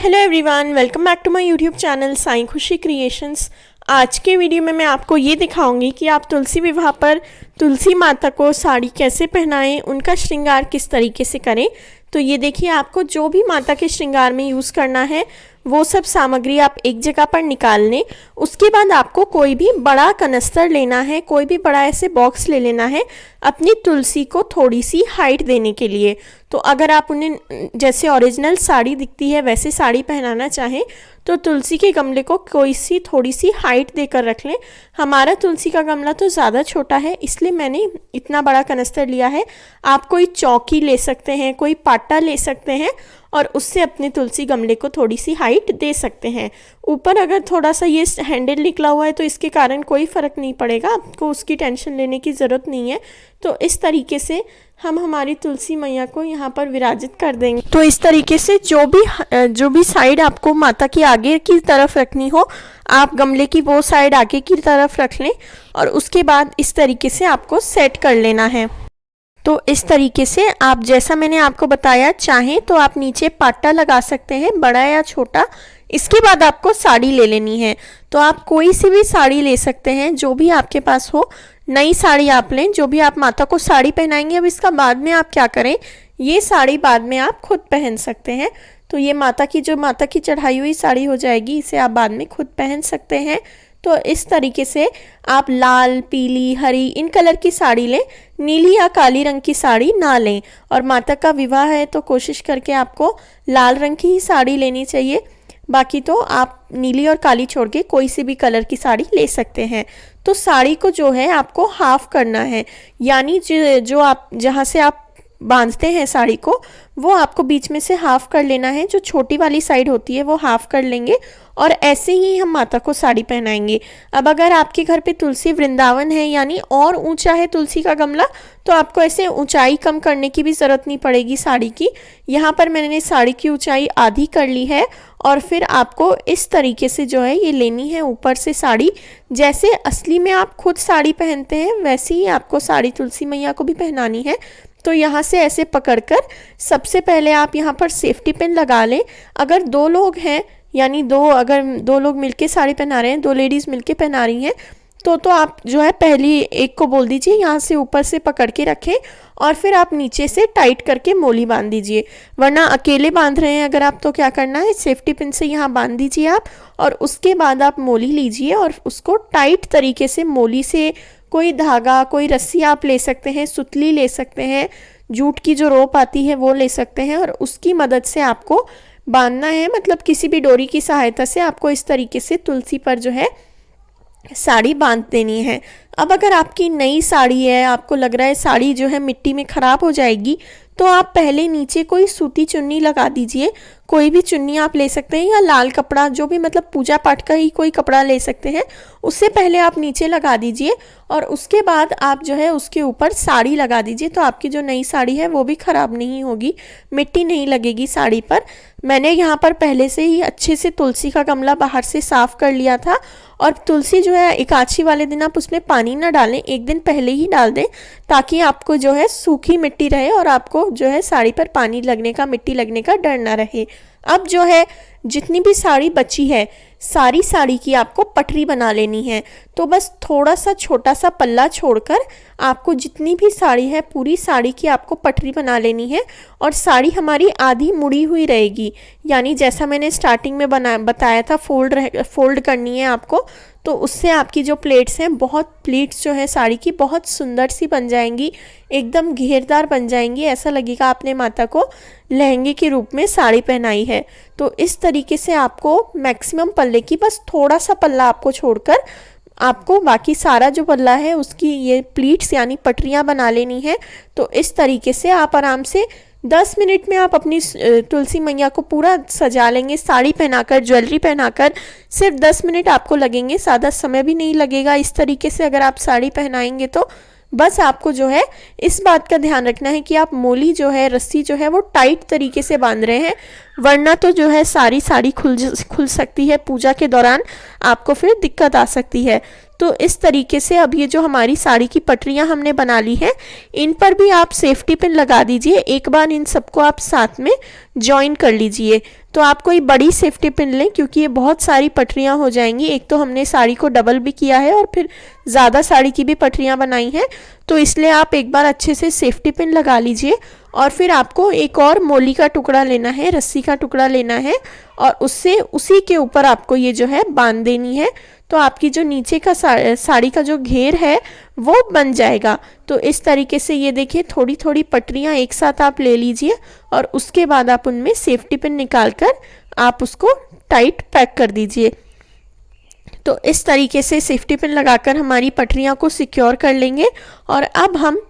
Hello everyone, welcome back to my YouTube channel Sai Khushi creations. आज के video में मैं आपको ये दिखाऊंगी कि आप तुलसी विवाह पर तुलसी माता को साड़ी कैसे पहनाएं, उनका श्रृंगार किस तरीके से करें। तो ये देखिए, आपको जो भी माता के श्रृंगार में यूज़ करना है वो सब सामग्री आप एक जगह पर निकाल लें। उसके बाद आपको कोई भी बड़ा कनस्तर लेना है, कोई भी बड़ा ऐसे बॉक्स ले लेना है अपनी तुलसी को थोड़ी सी हाइट देने के लिए। तो अगर आप उन्हें जैसे ओरिजिनल साड़ी दिखती है वैसे साड़ी पहनाना चाहें तो तुलसी के गमले को कोई सी थोड़ी सी हाइट देकर रख लें। हमारा तुलसी का गमला तो ज़्यादा छोटा है, इसलिए मैंने इतना बड़ा कनस्तर लिया है। आप कोई चौकी ले सकते हैं, कोई पाटा ले सकते हैं और उससे अपने तुलसी गमले को थोड़ी सी हाइट दे सकते हैं। ऊपर अगर थोड़ा सा ये हैंडल निकला हुआ है तो इसके कारण कोई फ़र्क नहीं पड़ेगा, आपको उसकी टेंशन लेने की ज़रूरत नहीं है। तो इस तरीके से हम हमारी तुलसी मैया को यहाँ पर विराजित कर देंगे। तो इस तरीके से जो भी साइड आपको माता की आगे की तरफ रखनी हो, आप गमले की वो साइड आगे की तरफ रख लें और उसके बाद इस तरीके से आपको सेट कर लेना है। तो इस तरीके से आप जैसा मैंने आपको बताया, चाहें तो आप नीचे पाटा लगा सकते हैं, बड़ा या छोटा। इसके बाद आपको साड़ी ले लेनी है। तो आप कोई सी भी साड़ी ले सकते हैं, जो भी आपके पास हो। नई साड़ी आप लें, जो भी आप माता को साड़ी पहनाएंगे। अब इसका बाद में आप क्या करें, ये साड़ी बाद में आप खुद पहन सकते हैं। तो ये माता की चढ़ाई हुई साड़ी हो जाएगी, इसे आप बाद में खुद पहन सकते हैं। तो इस तरीके से आप लाल, पीली, हरी इन कलर की साड़ी लें, नीली या काली रंग की साड़ी ना लें। और माता का विवाह है तो कोशिश करके आपको लाल रंग की ही साड़ी लेनी चाहिए। बाकी तो आप नीली और काली छोड़ के कोई सी भी कलर की साड़ी ले सकते हैं। तो साड़ी को जो है आपको हाफ करना है, यानी जो आप जहाँ से आप बांधते हैं साड़ी को वो आपको बीच में से हाफ कर लेना है। जो छोटी वाली साइड होती है वो हाफ कर लेंगे और ऐसे ही हम माता को साड़ी पहनाएंगे। अब अगर आपके घर पे तुलसी वृंदावन है, यानी और ऊंचा है तुलसी का गमला, तो आपको ऐसे ऊंचाई कम करने की भी ज़रूरत नहीं पड़ेगी साड़ी की। यहाँ पर मैंने साड़ी की ऊंचाई आधी कर ली है और फिर आपको इस तरीके से जो है ये लेनी है ऊपर से साड़ी। जैसे असली में आप खुद साड़ी पहनते हैं वैसे ही आपको साड़ी तुलसी मैया को भी पहनानी है। तो यहाँ से ऐसे पकड़कर सबसे पहले आप यहाँ पर सेफ्टी पिन लगा लें। अगर दो लोग हैं, यानी अगर दो लोग मिलके साड़ी पहना रहे हैं, दो लेडीज़ मिलके पहना रही हैं, तो आप जो है पहली एक को बोल दीजिए यहाँ से ऊपर से पकड़ के रखें और फिर आप नीचे से टाइट करके मोली बांध दीजिए। वरना अकेले बांध रहे हैं अगर आप, तो क्या करना है, सेफ्टी पिन से यहाँ बांध दीजिए आप और उसके बाद आप मोली लीजिए और उसको टाइट तरीके से मोली से, कोई धागा, कोई रस्सी आप ले सकते हैं, सुतली ले सकते हैं, जूट की जो रोप आती है वो ले सकते हैं और उसकी मदद से आपको बांधना है। मतलब किसी भी डोरी की सहायता से आपको इस तरीके से तुलसी पर जो है साड़ी बांध देनी है। अब अगर आपकी नई साड़ी है, आपको लग रहा है साड़ी जो है मिट्टी में ख़राब हो जाएगी, तो आप पहले नीचे कोई सूती चुन्नी लगा दीजिए। कोई भी चुन्नी आप ले सकते हैं या लाल कपड़ा, जो भी मतलब पूजा पाठ का ही कोई कपड़ा ले सकते हैं, उससे पहले आप नीचे लगा दीजिए और उसके बाद आप जो है उसके ऊपर साड़ी लगा दीजिए। तो आपकी जो नई साड़ी है वो भी ख़राब नहीं होगी, मिट्टी नहीं लगेगी साड़ी पर। मैंने यहाँ पर पहले से ही अच्छे से तुलसी का गमला बाहर से साफ़ कर लिया था और तुलसी जो है एकादशी वाले दिन आप उसमें पानी ना डालें, एक दिन पहले ही डाल दें ताकि आपको जो है सूखी मिट्टी रहे और आपको जो है साड़ी पर पानी लगने का, मिट्टी लगने का डर ना रहे। अब जो है जितनी भी साड़ी बची है, सारी साड़ी की आपको पटरी बना लेनी है। तो बस थोड़ा सा छोटा सा पल्ला छोड़कर आपको जितनी भी साड़ी है पूरी साड़ी की आपको पटरी बना लेनी है और साड़ी हमारी आधी मुड़ी हुई रहेगी। यानी जैसा मैंने स्टार्टिंग में बताया था, फोल्ड करनी है आपको। तो उससे आपकी जो प्लेट्स हैं, प्लेट्स जो है साड़ी की बहुत सुंदर सी बन जाएंगी, एकदम घेरदार बन जाएंगी। ऐसा लगेगा आपने माता को लहंगे के रूप में साड़ी पहनाई है। तो इस तरीके से आपको मैक्सिमम पल्ले की बस थोड़ा सा पल्ला आपको छोड़कर आपको बाकी सारा जो पल्ला है उसकी ये प्लीट्स यानी पटरियाँ बना लेनी है। तो इस तरीके से आप आराम से 10 मिनट में आप अपनी तुलसी मैया को पूरा सजा लेंगे। साड़ी पहनाकर, ज्वेलरी पहनाकर सिर्फ 10 मिनट आपको लगेंगे, ज़्यादा समय भी नहीं लगेगा। इस तरीके से अगर आप साड़ी पहनाएंगे तो बस आपको जो है इस बात का ध्यान रखना है कि आप मोली जो है, रस्सी जो है वो टाइट तरीके से बांध रहे हैं, वरना तो जो है सारी साड़ी खुल सकती है पूजा के दौरान, आपको फिर दिक्कत आ सकती है। तो इस तरीके से अब ये जो हमारी साड़ी की पटरियाँ हमने बना ली है, इन पर भी आप सेफ्टी पिन लगा दीजिए। एक बार इन सबको आप साथ में जॉइन कर लीजिए। तो आप कोई बड़ी सेफ्टी पिन लें, क्योंकि ये बहुत सारी पटरियाँ हो जाएंगी। एक तो हमने साड़ी को डबल भी किया है और फिर ज़्यादा साड़ी की भी पटरियाँ बनाई हैं, तो इसलिए आप एक बार अच्छे से सेफ्टी पिन लगा लीजिए। और फिर आपको एक और मोली का टुकड़ा लेना है, रस्सी का टुकड़ा लेना है, और उससे उसी के ऊपर आपको ये जो है बांध देनी है। तो आपकी जो नीचे का साड़ी का जो घेर है वो बन जाएगा। तो इस तरीके से ये देखिए, थोड़ी थोड़ी पटरियाँ एक साथ आप ले लीजिए और उसके बाद आप उनमें सेफ्टी पिन निकाल कर आप उसको टाइट पैक कर दीजिए। तो इस तरीके से सेफ्टी पिन लगाकर हमारी पटरियाँ को सिक्योर कर लेंगे। और अब हम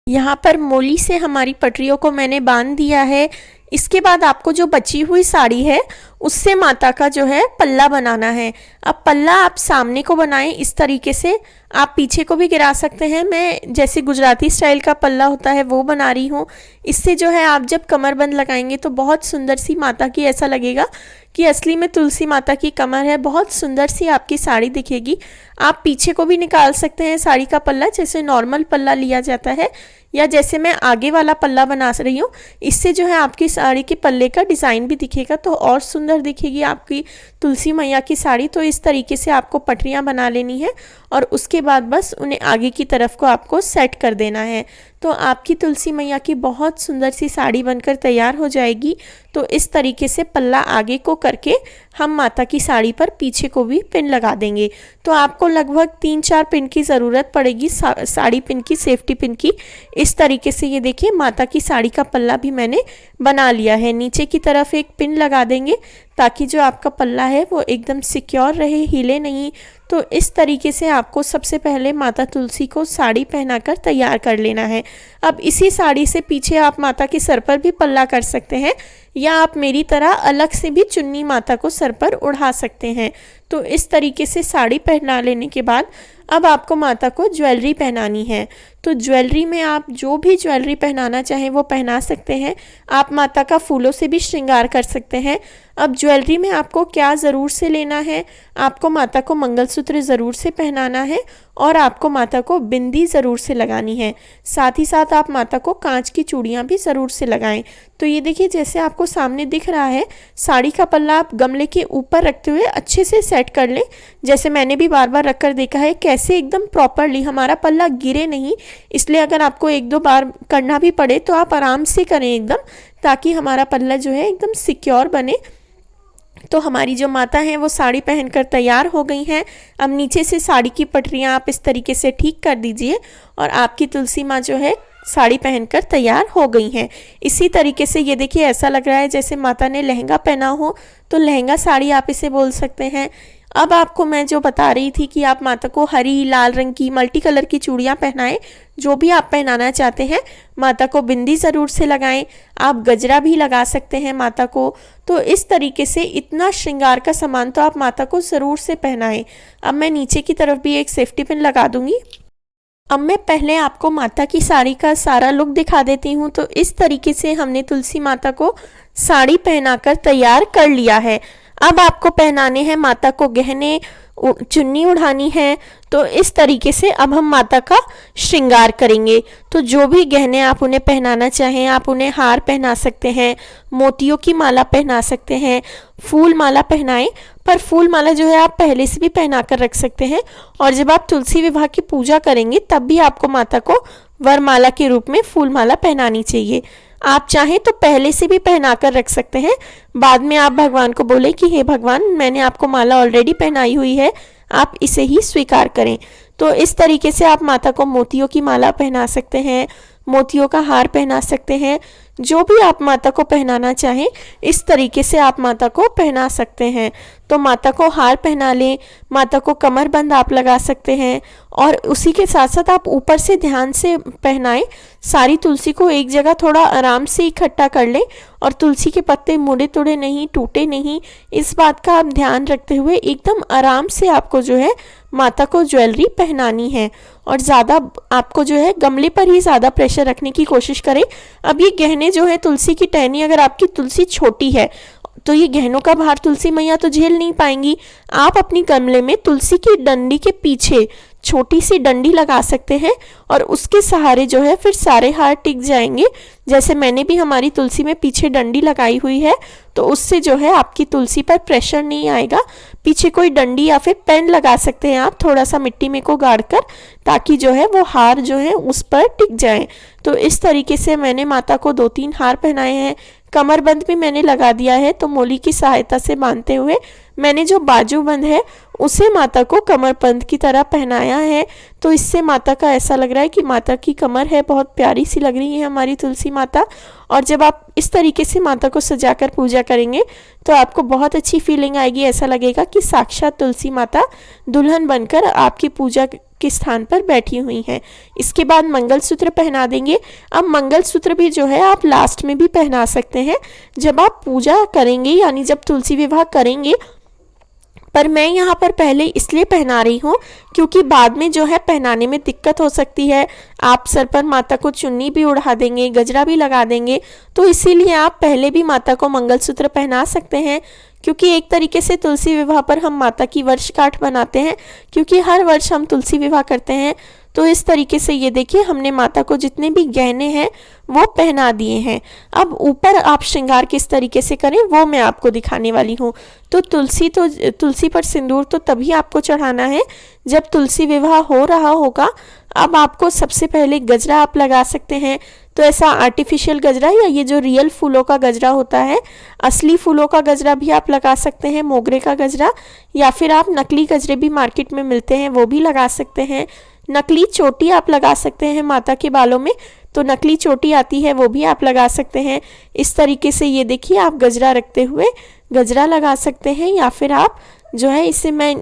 यहाँ पर मोली से हमारी पटरियों को मैंने बांध दिया है। इसके बाद आपको जो बची हुई साड़ी है उससे माता का जो है पल्ला बनाना है। अब पल्ला आप सामने को बनाएं इस तरीके से, आप पीछे को भी गिरा सकते हैं। मैं जैसे गुजराती स्टाइल का पल्ला होता है वो बना रही हूँ। इससे जो है आप जब कमरबंद लगाएंगे तो बहुत सुंदर सी माता की, ऐसा लगेगा कि असली में तुलसी माता की कमर है। बहुत सुंदर सी आपकी साड़ी दिखेगी। आप पीछे को भी निकाल सकते हैं साड़ी का पल्ला, जैसे नॉर्मल पल्ला लिया जाता है, या जैसे मैं आगे वाला पल्ला बना रही हूँ। इससे जो है आपकी साड़ी के पल्ले का डिज़ाइन भी दिखेगा, तो और सुंदर दिखेगी आपकी तुलसी मैया की साड़ी। तो इस तरीके से आपको पटरियाँ बना लेनी है और उसके बाद बस उन्हें आगे की तरफ को आपको सेट कर देना है। तो आपकी तुलसी मैया की बहुत सुंदर सी साड़ी बनकर तैयार हो जाएगी। तो इस तरीके से पल्ला आगे को करके हम माता की साड़ी पर पीछे को भी पिन लगा देंगे। तो आपको लगभग 3-4 पिन की ज़रूरत पड़ेगी, साड़ी पिन की, सेफ्टी पिन की। इस तरीके से ये देखिए, माता की साड़ी का पल्ला भी मैंने बना लिया है। नीचे की तरफ एक पिन लगा देंगे ताकि जो आपका पल्ला है वो एकदम सिक्योर रहे, हिले नहीं। तो इस तरीके से आपको सबसे पहले माता तुलसी को साड़ी पहनाकर तैयार कर लेना है। अब इसी साड़ी से पीछे आप माता के सर पर भी पल्ला कर सकते हैं, या आप मेरी तरह अलग से भी चुन्नी माता को सर पर उड़ा सकते हैं। तो इस तरीके से साड़ी पहना लेने के बाद अब आपको माता को ज्वेलरी पहनानी है। तो ज्वेलरी में आप जो भी ज्वेलरी पहनाना चाहें वो पहना सकते हैं। आप माता का फूलों से भी श्रृंगार कर सकते हैं। अब ज्वेलरी में आपको क्या ज़रूर से लेना है, आपको माता को मंगलसूत्र ज़रूर से पहनाना है और आपको माता को बिंदी ज़रूर से लगानी है। साथ ही साथ आप माता को कांच की चूड़ियाँ भी ज़रूर से लगाएं। तो ये देखिए, जैसे आपको सामने दिख रहा है, साड़ी का पल्ला आप गमले के ऊपर रखते हुए अच्छे से सेट कर लें। जैसे मैंने भी बार बार रख कर देखा है कैसे एकदम प्रॉपरली हमारा पल्ला गिरे नहीं। इसलिए अगर आपको 1-2 बार करना भी पड़े तो आप आराम से करें एकदम, ताकि हमारा पल्ला जो है एकदम सिक्योर बने। तो हमारी जो माता हैं वो साड़ी पहनकर तैयार हो गई हैं। अब नीचे से साड़ी की पटरियाँ आप इस तरीके से ठीक कर दीजिए और आपकी तुलसी माँ जो है साड़ी पहनकर तैयार हो गई हैं। इसी तरीके से ये देखिए, ऐसा लग रहा है जैसे माता ने लहंगा पहना हो, तो लहंगा साड़ी आप इसे बोल सकते हैं। अब आपको मैं जो बता रही थी कि आप माता को हरी, लाल रंग की, मल्टी कलर की चूड़ियाँ पहनाएं, जो भी आप पहनाना चाहते हैं। माता को बिंदी ज़रूर से लगाएं, आप गजरा भी लगा सकते हैं माता को। तो इस तरीके से इतना श्रृंगार का सामान तो आप माता को ज़रूर से पहनाएं। अब मैं नीचे की तरफ भी एक सेफ्टी पिन लगा दूंगी। अब मैं पहले आपको माता की साड़ी का सारा लुक दिखा देती हूँ। तो इस तरीके से हमने तुलसी माता को साड़ी पहनाकर तैयार कर लिया है। अब आपको पहनाने हैं माता को गहने, चुन्नी उड़ानी है। तो इस तरीके से अब हम माता का श्रृंगार करेंगे। तो जो भी गहने आप उन्हें पहनाना चाहें, आप उन्हें हार पहना सकते हैं, मोतियों की माला पहना सकते हैं, फूल माला पहनाएं। पर फूल माला जो है आप पहले से भी पहना कर रख सकते हैं, और जब आप तुलसी विवाह की पूजा करेंगे तब भी आपको माता को वरमाला के रूप में फूल माला पहनानी चाहिए। आप चाहें तो पहले से भी पहना कर रख सकते हैं। बाद में आप भगवान को बोले कि हे भगवान, मैंने आपको माला ऑलरेडी पहनाई हुई है, आप इसे ही स्वीकार करें। तो इस तरीके से आप माता को मोतियों की माला पहना सकते हैं, मोतियों का हार पहना सकते हैं। जो भी आप माता को पहनाना चाहें इस तरीके से आप माता को पहना सकते हैं। तो माता को हार पहना लें, माता को कमरबंद आप लगा सकते हैं, और उसी के साथ साथ आप ऊपर से ध्यान से पहनाएं। सारी तुलसी को एक जगह थोड़ा आराम से इकट्ठा कर लें, और तुलसी के पत्ते मुड़े तुड़े नहीं, टूटे नहीं, इस बात का आप ध्यान रखते हुए एकदम आराम से आपको जो है माता को ज्वेलरी पहनानी है। और ज़्यादा आपको जो है गमले पर ही ज़्यादा प्रेशर रखने की कोशिश करें। अब ये गहने जो है, तुलसी की टहनी, अगर आपकी तुलसी छोटी है तो ये गहनों का भार तुलसी मैया तो झेल नहीं पाएंगी। आप अपनी गमले में तुलसी की डंडी के पीछे छोटी सी डंडी लगा सकते हैं और उसके सहारे जो है फिर सारे हार टिक जाएंगे। जैसे मैंने भी हमारी तुलसी में पीछे डंडी लगाई हुई है, तो उससे जो है आपकी तुलसी पर प्रेशर नहीं आएगा। पीछे कोई डंडी या फिर पेन लगा सकते हैं आप थोड़ा सा मिट्टी में को गाड़ कर, ताकि जो है वो हार जो है उस पर टिक जाए। तो इस तरीके से मैंने माता को 2-3 हार पहनाए हैं। कमरबंद भी मैंने लगा दिया है, तो मोली की सहायता से बांधते हुए मैंने जो बाजूबंद है उसे माता को कमरबंद की तरह पहनाया है। तो इससे माता का ऐसा लग रहा है कि माता की कमर है बहुत प्यारी सी लग रही है हमारी तुलसी माता। और जब आप इस तरीके से माता को सजाकर पूजा करेंगे तो आपको बहुत अच्छी फीलिंग आएगी। ऐसा लगेगा कि साक्षात तुलसी माता दुल्हन बनकर आपकी पूजा के स्थान पर बैठी हुई हैं। इसके बाद मंगलसूत्र पहना देंगे। अब मंगलसूत्र भी जो है आप लास्ट में भी पहना सकते हैं जब आप पूजा करेंगे, यानी जब तुलसी विवाह करेंगे। पर मैं यहाँ पर पहले इसलिए पहना रही हूँ क्योंकि बाद में जो है पहनाने में दिक्कत हो सकती है। आप सर पर माता को चुन्नी भी उड़ा देंगे, गजरा भी लगा देंगे, तो इसीलिए आप पहले भी माता को मंगलसूत्र पहना सकते हैं। क्योंकि एक तरीके से तुलसी विवाह पर हम माता की वर्षगांठ बनाते हैं, क्योंकि हर वर्ष हम तुलसी विवाह करते हैं। तो इस तरीके से ये देखिए हमने माता को जितने भी गहने हैं वो पहना दिए हैं। अब ऊपर आप श्रृंगार किस तरीके से करें वो मैं आपको दिखाने वाली हूँ। तो तुलसी पर सिंदूर तो तभी आपको चढ़ाना है जब तुलसी विवाह हो रहा होगा। अब आपको सबसे पहले गजरा आप लगा सकते हैं। तो ऐसा आर्टिफिशियल गजरा या ये जो रियल फूलों का गजरा होता है, असली फूलों का गजरा भी आप लगा सकते हैं, मोगरे का गजरा, या फिर आप नकली गजरे भी मार्केट में मिलते हैं वो भी लगा सकते हैं। नकली चोटी आप लगा सकते हैं माता के बालों में, तो नकली चोटी आती है वो भी आप लगा सकते हैं। इस तरीके से ये देखिए आप गजरा रखते हुए गजरा लगा सकते हैं, या फिर आप जो है इसे मैं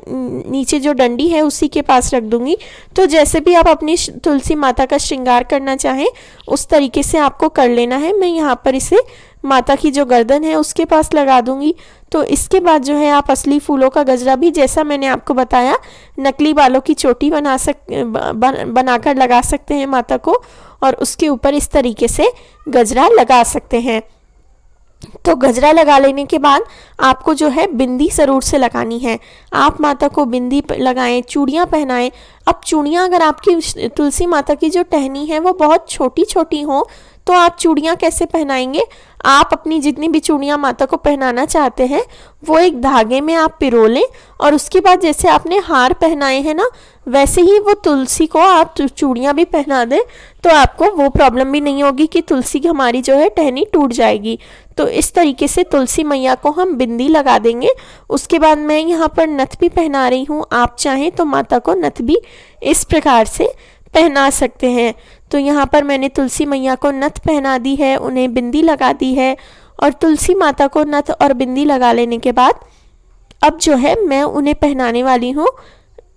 नीचे जो डंडी है उसी के पास रख दूंगी। तो जैसे भी आप अपनी तुलसी माता का श्रृंगार करना चाहें उस तरीके से आपको कर लेना है। मैं यहाँ पर इसे माता की जो गर्दन है उसके पास लगा दूंगी। तो इसके बाद जो है आप असली फूलों का गजरा भी, जैसा मैंने आपको बताया, नकली बालों की चोटी बनाकर लगा सकते हैं माता को, और उसके ऊपर इस तरीके से गजरा लगा सकते हैं। तो गजरा लगा लेने के बाद आपको जो है बिंदी ज़रूर से लगानी है। आप माता को बिंदी लगाएं, चूड़ियाँ पहनाएं। अब चूड़ियाँ अगर आपकी तुलसी माता की जो टहनी है वो बहुत छोटी छोटी हो तो आप चूड़ियाँ कैसे पहनाएंगे? आप अपनी जितनी भी चूड़ियाँ माता को पहनाना चाहते हैं वो एक धागे में आप पिरो लें, और उसके बाद जैसे आपने हार पहनाए हैं ना वैसे ही वो तुलसी को आप चूड़ियाँ भी पहना दें, तो आपको वो प्रॉब्लम भी नहीं होगी कि तुलसी की हमारी जो है टहनी टूट जाएगी। तो इस तरीके से तुलसी मैया को हम बिंदी लगा देंगे। उसके बाद मैं यहाँ पर नथ भी पहना रही हूँ। आप चाहें तो माता को नथ भी इस प्रकार से पहना सकते हैं। तो यहाँ पर मैंने तुलसी मैया को नथ पहना दी है, उन्हें बिंदी लगा दी है, और तुलसी माता को नथ और बिंदी लगा लेने के बाद अब जो है मैं उन्हें पहनाने वाली हूँ।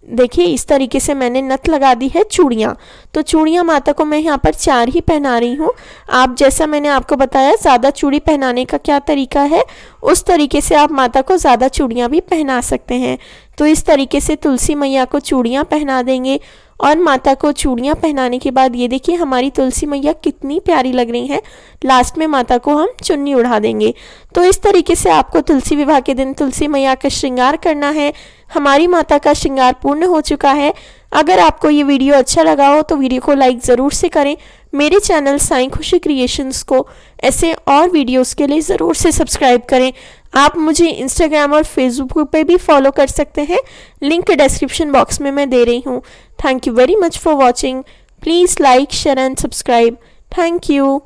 देखिए इस तरीके से मैंने नथ लगा दी है चूड़ियाँ। तो चूड़ियाँ माता को मैं यहाँ पर 4 ही पहना रही हूँ। आप जैसा मैंने आपको बताया ज़्यादा चूड़ी पहनाने का क्या तरीका है, उस तरीके से आप माता को ज़्यादा चूड़ियाँ भी पहना सकते हैं। तो इस तरीके से तुलसी मैया को चूड़ियाँ पहना देंगे, और माता को चूड़ियाँ पहनाने के बाद ये देखिए हमारी तुलसी मैया कितनी प्यारी लग रही हैं। लास्ट में माता को हम चुन्नी उड़ा देंगे। तो इस तरीके से आपको तुलसी विवाह के दिन तुलसी मैया का श्रृंगार करना है। हमारी माता का श्रृंगार पूर्ण हो चुका है। अगर आपको ये वीडियो अच्छा लगा हो तो वीडियो को लाइक ज़रूर से करें। मेरे चैनल साईं खुशी क्रिएशंस को ऐसे और वीडियोस के लिए ज़रूर से सब्सक्राइब करें। आप मुझे इंस्टाग्राम और फेसबुक पे भी फॉलो कर सकते हैं, लिंक डिस्क्रिप्शन बॉक्स में मैं दे रही हूँ। Thank you very much for watching. Please like, share and subscribe. Thank you.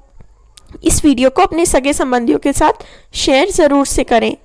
इस वीडियो को अपने सगे संबंधियों के साथ शेयर ज़रूर से करें।